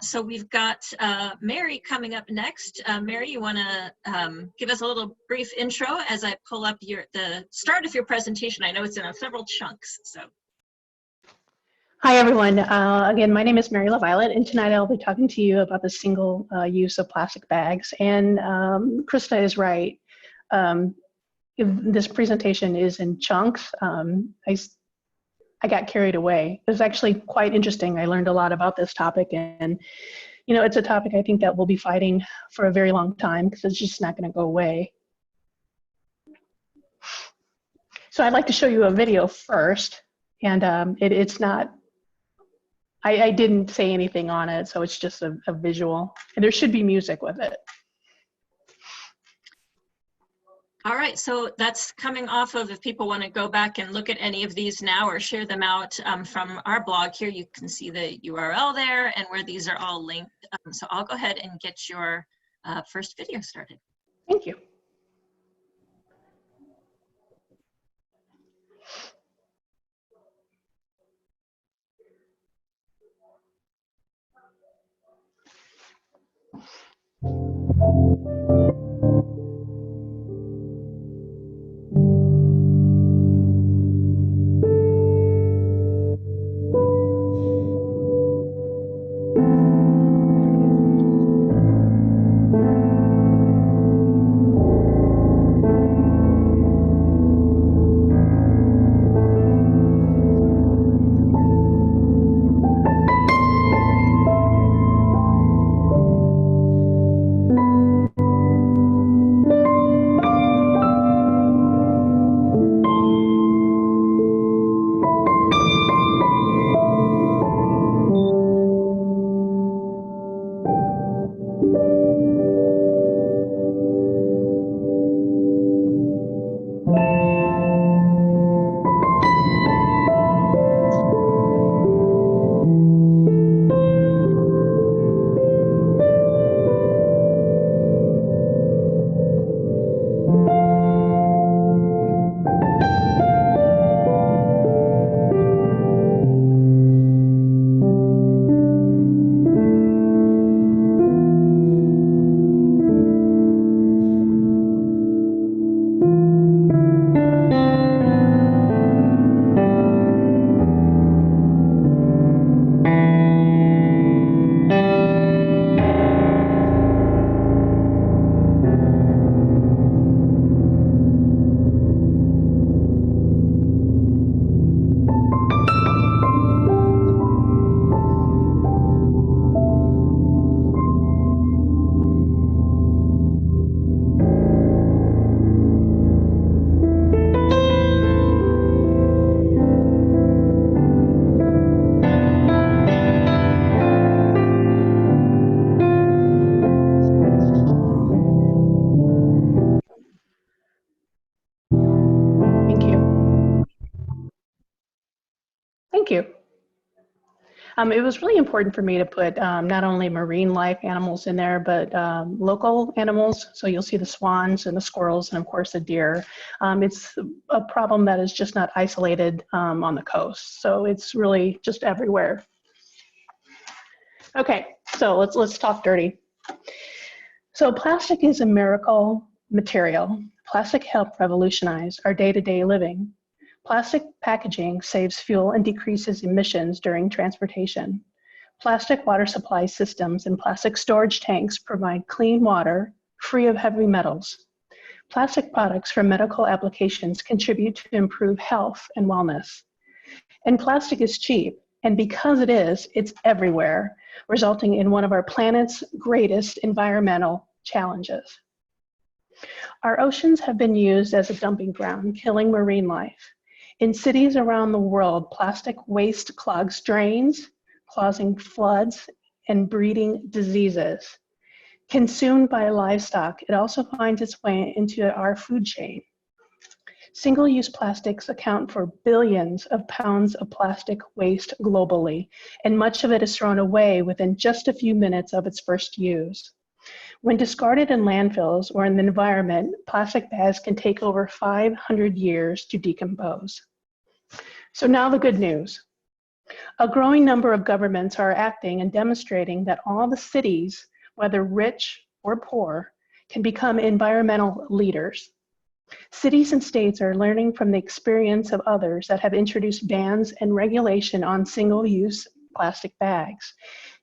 So we've got Mary coming up next. Mary, you want to give us a little brief intro as I pull up the start of your presentation? I know it's in several chunks. So. Hi, everyone. Again, my name is Mary LaViolet, and tonight I'll be talking to you about the single use of plastic bags. And Krista is right. This presentation is in chunks. I got carried away. It was actually quite interesting. I learned a lot about this topic, and you know, it's a topic I think that we'll be fighting for a very long time because it's just not going to go away. So I'd like to show you a video first, and it's not. I didn't say anything on it, so it's just a visual, and there should be music with it. All right, so that's coming off of, if people want to go back and look at any of these now or share them out from our blog here, you can see the URL there and where these are all linked. So I'll go ahead and get your first video started. Thank you. Thank you. It was really important for me to put not only marine life animals in there, but local animals. So you'll see the swans and the squirrels and of course the deer. It's a problem that is just not isolated on the coast. So it's really just everywhere. Okay, so let's talk dirty. So plastic is a miracle material. Plastic helped revolutionize our day-to-day living. Plastic packaging saves fuel and decreases emissions during transportation. Plastic water supply systems and plastic storage tanks provide clean water, free of heavy metals. Plastic products for medical applications contribute to improve health and wellness. And plastic is cheap, and because it is, it's everywhere, resulting in one of our planet's greatest environmental challenges. Our oceans have been used as a dumping ground, killing marine life. In cities around the world, plastic waste clogs drains, causing floods and breeding diseases. Consumed by livestock, it also finds its way into our food chain. Single-use plastics account for billions of pounds of plastic waste globally, and much of it is thrown away within just a few minutes of its first use. When discarded in landfills or in the environment, plastic bags can take over 500 years to decompose. So now the good news. A growing number of governments are acting and demonstrating that all the cities, whether rich or poor, can become environmental leaders. Cities and states are learning from the experience of others that have introduced bans and regulation on single-use plastic bags.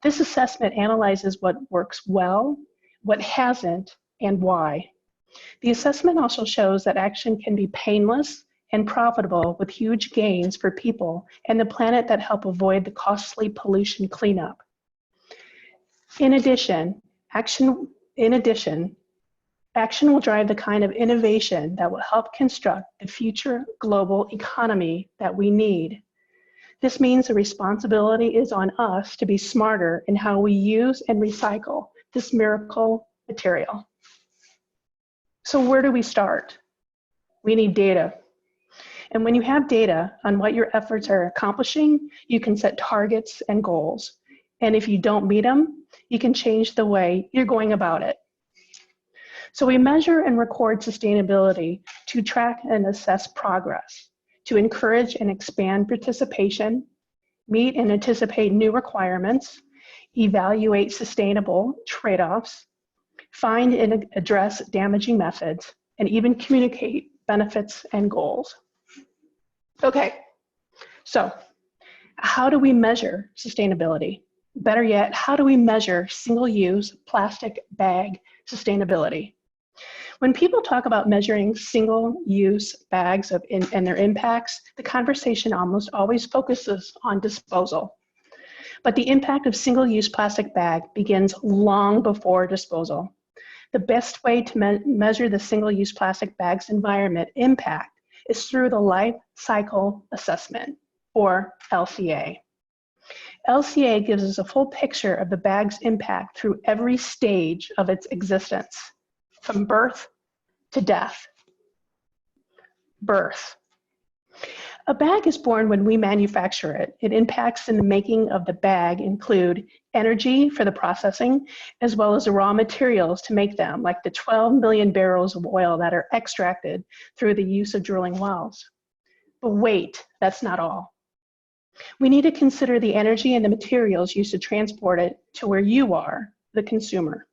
This assessment analyzes what works well, what hasn't, and why. The assessment also shows that action can be painless and profitable with huge gains for people and the planet that help avoid the costly pollution cleanup. In addition, action will drive the kind of innovation that will help construct the future global economy that we need. This means the responsibility is on us to be smarter in how we use and recycle this miracle material. So where do we start? We need data. And when you have data on what your efforts are accomplishing, you can set targets and goals. And if you don't meet them, you can change the way you're going about it. So we measure and record sustainability to track and assess progress, to encourage and expand participation, meet and anticipate new requirements, evaluate sustainable trade-offs, find and address damaging methods, and even communicate benefits and goals. Okay, so how do we measure sustainability? Better yet, how do we measure single-use plastic bag sustainability? When people talk about measuring single-use bags and their impacts, the conversation almost always focuses on disposal. But the impact of single-use plastic bag begins long before disposal. The best way to measure the single-use plastic bag's environment impact is through the Life Cycle Assessment, or LCA. LCA gives us a full picture of the bag's impact through every stage of its existence, from birth to death. Birth. A bag is born when we manufacture it. It impacts in the making of the bag include energy for the processing, as well as the raw materials to make them, like the 12 million barrels of oil that are extracted through the use of drilling wells. But wait, that's not all. We need to consider the energy and the materials used to transport it to where you are, the consumer.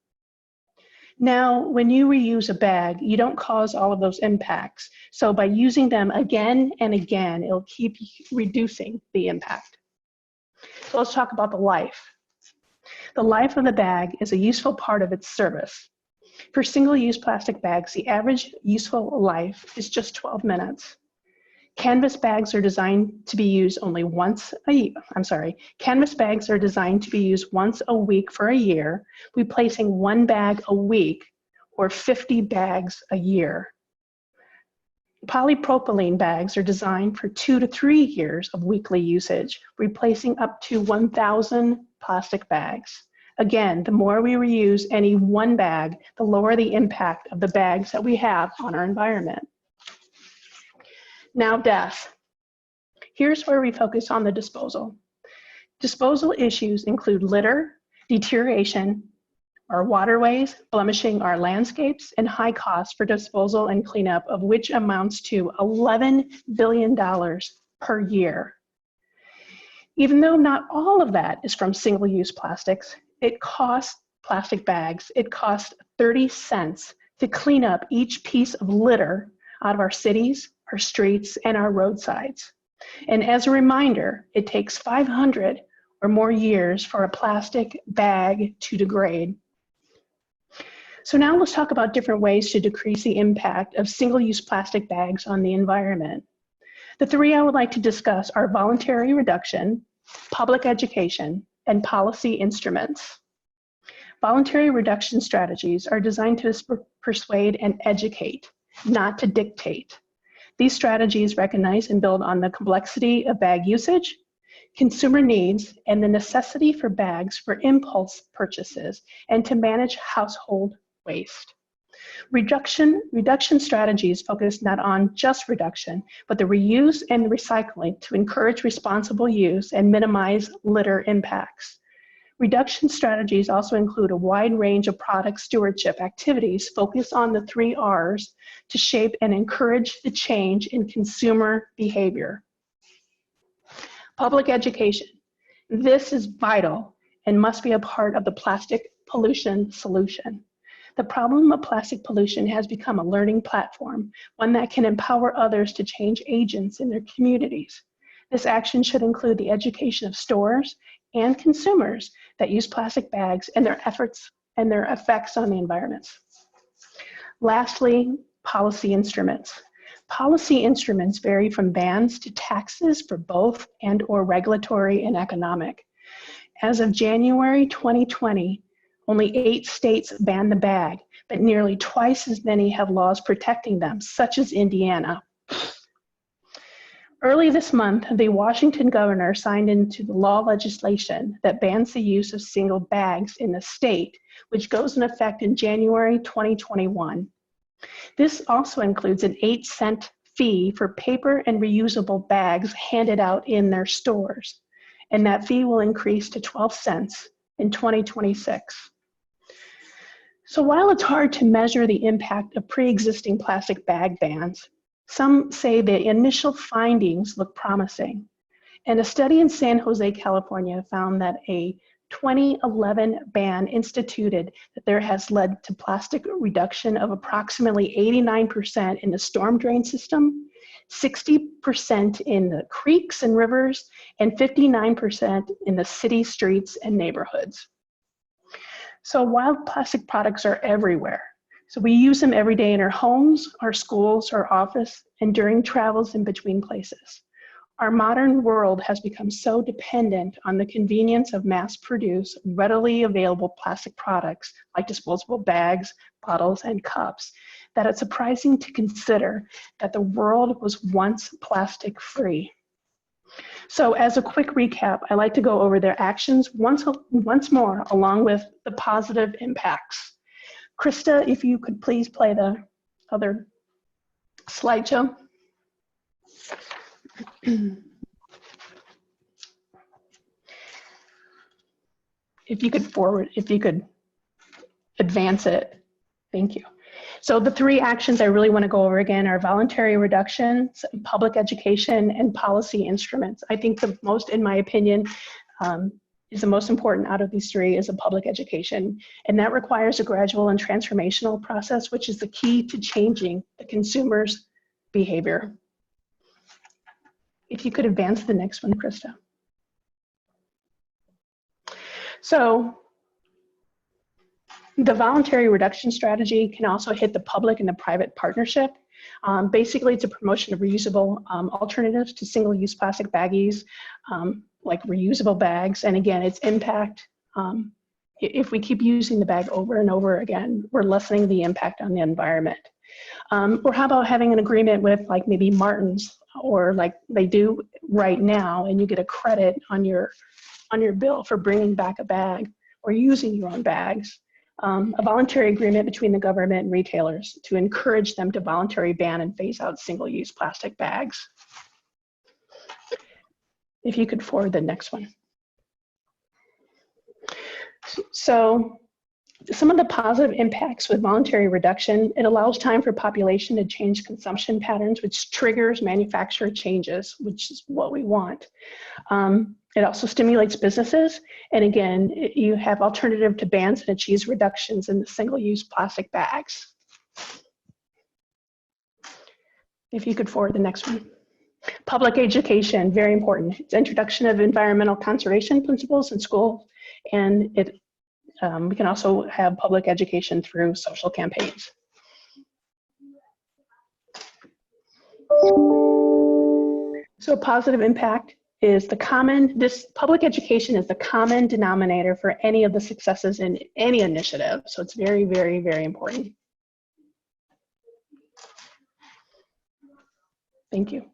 Now, when you reuse a bag, you don't cause all of those impacts. So by using them again and again, it'll keep reducing the impact. So let's talk about the life. The life of the bag is a useful part of its service. For single-use plastic bags, the average useful life is just 12 minutes. Canvas bags are designed to be used only once a year. Canvas bags are designed to be used once a week for a year, replacing one bag a week or 50 bags a year. Polypropylene bags are designed for 2 to 3 years of weekly usage, replacing up to 1,000 plastic bags. Again, the more we reuse any one bag, the lower the impact of the bags that we have on our environment. Now, death. Here's where we focus on the disposal. Disposal issues include litter, deterioration, our waterways, blemishing our landscapes, and high costs for disposal and cleanup, of which amounts to $11 billion per year. Even though not all of that is from single-use plastics, it costs 30 cents to clean up each piece of litter out of our cities, our streets, and our roadsides. And as a reminder, it takes 500 or more years for a plastic bag to degrade. So now let's talk about different ways to decrease the impact of single-use plastic bags on the environment. The three I would like to discuss are voluntary reduction, public education, and policy instruments. Voluntary reduction strategies are designed to persuade and educate, not to dictate. These strategies recognize and build on the complexity of bag usage, consumer needs, and the necessity for bags for impulse purchases and to manage household waste. Reduction strategies focus not on just reduction, but the reuse and the recycling to encourage responsible use and minimize litter impacts. Reduction strategies also include a wide range of product stewardship activities focused on the 3 R's to shape and encourage the change in consumer behavior. Public education. This is vital and must be a part of the plastic pollution solution. The problem of plastic pollution has become a learning platform, one that can empower others to change agents in their communities. This action should include the education of stores and consumers that use plastic bags and their efforts and their effects on the environment. Lastly, policy instruments. Policy instruments vary from bans to taxes for both and/or regulatory and economic. As of January 2020, only 8 states ban the bag, but nearly twice as many have laws protecting them, such as Indiana. Early this month, the Washington governor signed into the law legislation that bans the use of single bags in the state, which goes in effect in January 2021. This also includes an 8-cent fee for paper and reusable bags handed out in their stores, and that fee will increase to 12 cents in 2026. So while it's hard to measure the impact of pre-existing plastic bag bans, some say the initial findings look promising. And a study in San Jose, California found that a 2011 ban instituted that there has led to plastic reduction of approximately 89% in the storm drain system, 60% in the creeks and rivers, and 59% in the city streets and neighborhoods. So while plastic products are everywhere, so we use them every day in our homes, our schools, our office, and during travels in between places. Our modern world has become so dependent on the convenience of mass-produced, readily available plastic products like disposable bags, bottles, and cups that it's surprising to consider that the world was once plastic-free. So as a quick recap, I like to go over their actions once more, along with the positive impacts. Krista, if you could please play the other slideshow. If you could advance it, thank you. So the 3 actions I really want to go over again are voluntary reductions, public education, and policy instruments. I think the most, in my opinion, is the most important out of these 3 is a public education. And that requires a gradual and transformational process, which is the key to changing the consumer's behavior. If you could advance the next one, Krista. So the voluntary reduction strategy can also hit the public and the private partnership. Basically, it's a promotion of reusable alternatives to single-use plastic baggies, like reusable bags. And again, its impact, if we keep using the bag over and over again, we're lessening the impact on the environment. Or how about having an agreement with like maybe Martin's, or like they do right now, and you get a credit on your bill for bringing back a bag or using your own bags. A voluntary agreement between the government and retailers to encourage them to voluntarily ban and phase out single-use plastic bags. If you could forward the next one. So some of the positive impacts with voluntary reduction, it allows time for population to change consumption patterns, which triggers manufacturer changes, which is what we want. It also stimulates businesses. And again, you have alternative to bans and achieves reductions in the single-use plastic bags. If you could forward the next one. Public education, very important. It's introduction of environmental conservation principles in schools, and we can also have public education through social campaigns. So positive impact is this public education is the common denominator for any of the successes in any initiative. So it's very, very, very important. Thank you.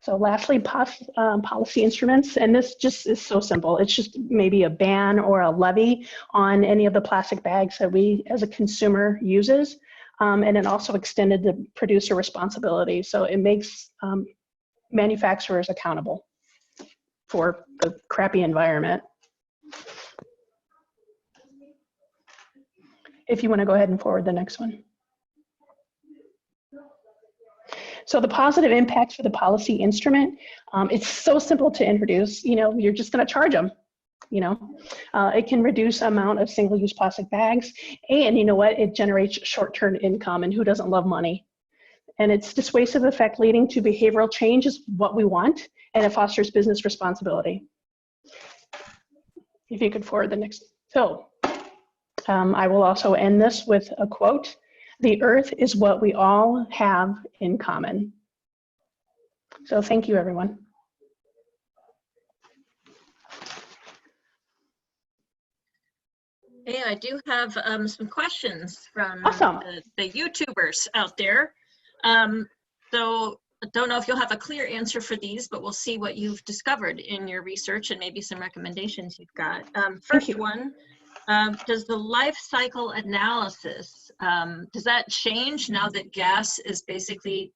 So lastly, policy instruments, and this just is so simple. It's just maybe a ban or a levy on any of the plastic bags that we as a consumer uses. And it also extended the producer responsibility. So it makes manufacturers accountable for the crappy environment. If you want to go ahead and forward the next one. So the positive impacts for the policy instrument, it's so simple to introduce. You're just going to charge them. It can reduce amount of single-use plastic bags, and you know what? It generates short-term income, and who doesn't love money? And its dissuasive effect leading to behavioral change is what we want, and it fosters business responsibility. If you could forward the next. So I will also end this with a quote. The earth is what we all have in common. So thank you, everyone. Hey, I do have some questions from Awesome. the YouTubers out there. So I don't know if you'll have a clear answer for these, but we'll see what you've discovered in your research and maybe some recommendations you've got. First one, does the life cycle analysis, does that change now that gas is basically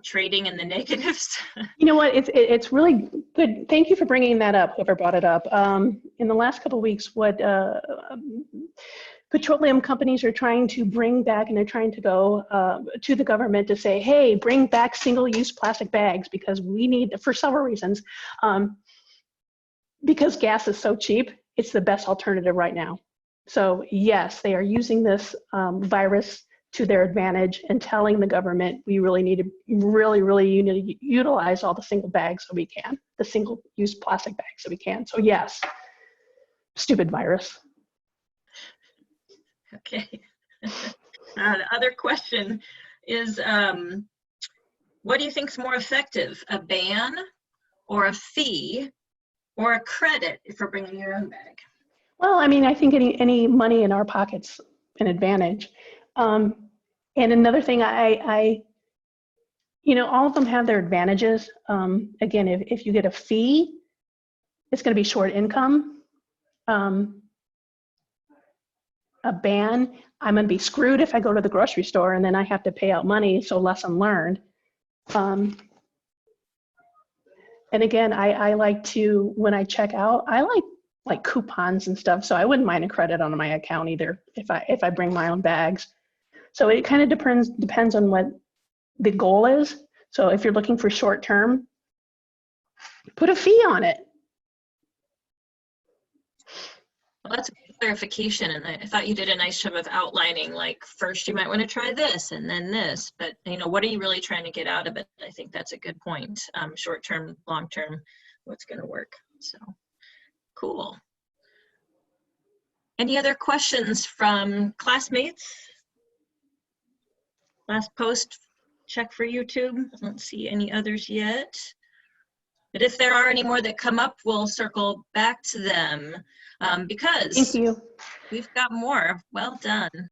trading in the negatives? You know what, it's really good. Thank you for bringing that up, whoever brought it up. In the last couple of weeks, what petroleum companies are trying to bring back, and they're trying to go to the government to say, hey, bring back single-use plastic bags because we need, for several reasons, because gas is so cheap, it's the best alternative right now. So yes, they are using this virus to their advantage and telling the government we really need to really utilize all the single bags so we can, the single-use plastic bags so we can. So yes, stupid virus. Okay. The other question is, what do you think is more effective, a ban or a fee or a credit for bringing your own bag? Well, I mean, I think any money in our pockets an advantage. And another thing, all of them have their advantages. Again, if you get a fee, it's going to be short income. A ban, I'm going to be screwed if I go to the grocery store and then I have to pay out money, so lesson learned. And again, I like to, when I check out, I like coupons and stuff, so I wouldn't mind a credit on my account either if I bring my own bags. So it kind of depends on what the goal is. So if you're looking for short term, put a fee on it. Well, that's a clarification, and I thought you did a nice job of outlining, like, first you might want to try this and then this, but what are you really trying to get out of it? I think that's a good point. Short term, long term, what's going to work. So cool. Any other questions from classmates? Last post, check for YouTube. I don't see any others yet. But if there are any more that come up, we'll circle back to them because Thank you. we've got more. Well done.